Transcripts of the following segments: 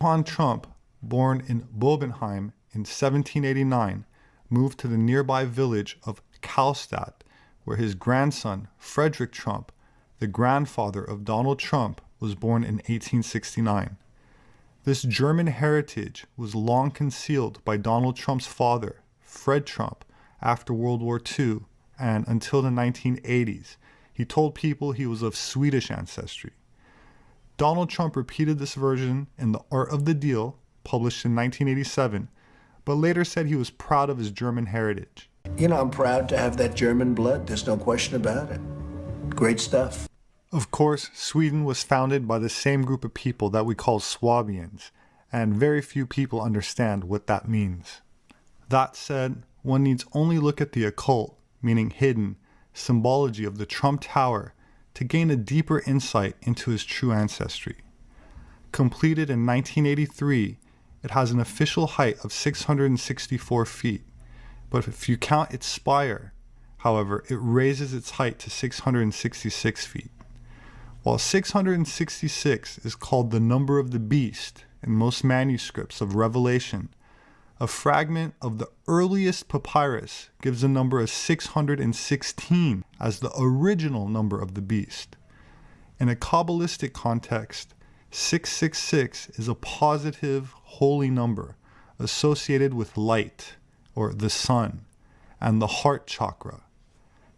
Johann Trump, born in Bobenheim in 1789, moved to the nearby village of Karlstadt, where his grandson, Frederick Trump, the grandfather of Donald Trump, was born in 1869. This German heritage was long concealed by Donald Trump's father, Fred Trump, after World War II, and until the 1980s, he told people he was of Swedish ancestry. Donald Trump repeated this version in The Art of the Deal, published in 1987, but later said he was proud of his German heritage. You know, I'm proud to have that German blood. There's no question about it. Great stuff. Of course, Sweden was founded by the same group of people that we call Swabians, and very few people understand what that means. That said, one needs only look at the occult, meaning hidden, symbology of the Trump Tower to gain a deeper insight into his true ancestry. Completed in 1983, it has an official height of 664 feet, but if you count its spire, however, it raises its height to 666 feet. While 666 is called the number of the beast in most manuscripts of Revelation, a fragment of the earliest papyrus gives the number of 616 as the original number of the beast. In a Kabbalistic context, 666 is a positive holy number associated with light, or the sun, and the heart chakra.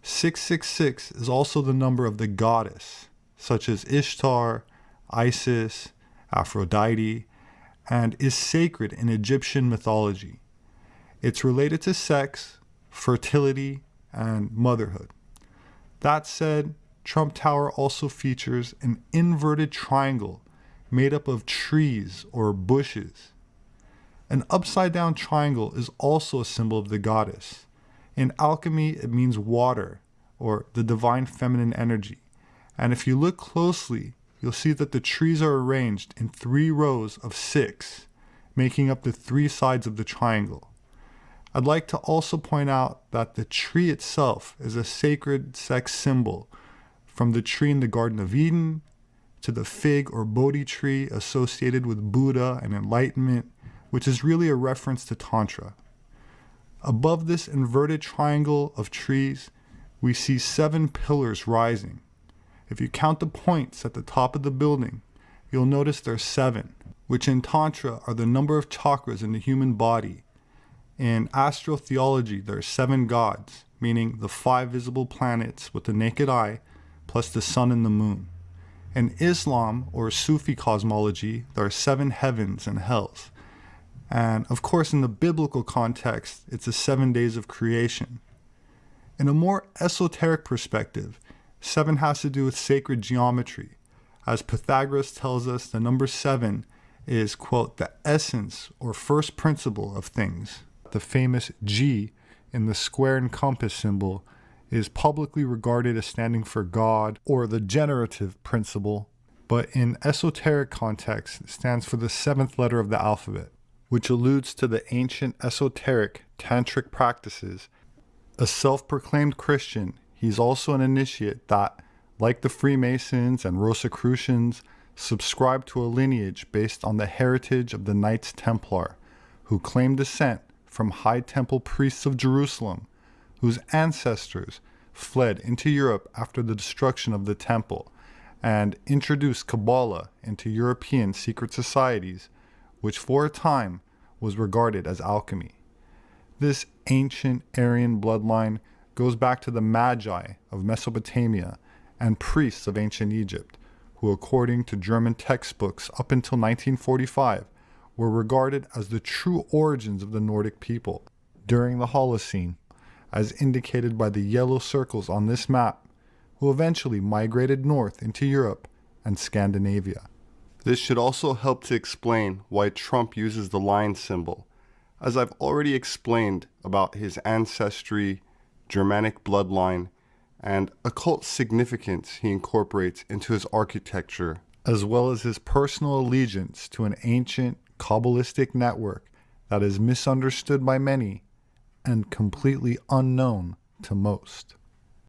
666 is also the number of the goddess, such as Ishtar, Isis, Aphrodite, and is sacred in Egyptian mythology. It's related to sex, fertility, and motherhood. That said, Trump Tower also features an inverted triangle made up of trees or bushes. An upside-down triangle is also a symbol of the goddess. In alchemy, it means water, or the divine feminine energy. And if you look closely, you'll see that the trees are arranged in 3 rows of 6, making up the 3 sides of the triangle. I'd like to also point out that the tree itself is a sacred sex symbol, from the tree in the Garden of Eden to the fig or Bodhi tree associated with Buddha and enlightenment, which is really a reference to Tantra. Above this inverted triangle of trees, we see 7 pillars rising. If you count the points at the top of the building, you'll notice there's 7, which in Tantra are the number of chakras in the human body. In astrotheology, there are 7 gods, meaning the 5 visible planets with the naked eye, plus the sun and the moon. In Islam, or Sufi cosmology, there are 7 heavens and hells. And of course, in the biblical context, it's the 7 days of creation. In a more esoteric perspective, 7 has to do with sacred geometry. As Pythagoras tells us, the number 7 is, quote, the essence or first principle of things. The famous G in the square and compass symbol is publicly regarded as standing for God or the generative principle, but in esoteric context, it stands for the 7th letter of the alphabet, which alludes to the ancient esoteric tantric practices. A self-proclaimed Christian, he's also an initiate that, like the Freemasons and Rosicrucians, subscribe to a lineage based on the heritage of the Knights Templar, who claim descent from High Temple priests of Jerusalem, whose ancestors fled into Europe after the destruction of the temple and introduced Kabbalah into European secret societies, which for a time was regarded as alchemy. This ancient Aryan bloodline goes back to the Magi of Mesopotamia and priests of ancient Egypt, who according to German textbooks up until 1945 were regarded as the true origins of the Nordic people. During the Holocene, as indicated by the yellow circles on this map, who eventually migrated north into Europe and Scandinavia. This should also help to explain why Trump uses the lion symbol, as I've already explained about his ancestry, Germanic bloodline, and occult significance he incorporates into his architecture, as well as his personal allegiance to an ancient Kabbalistic network that is misunderstood by many and completely unknown to most.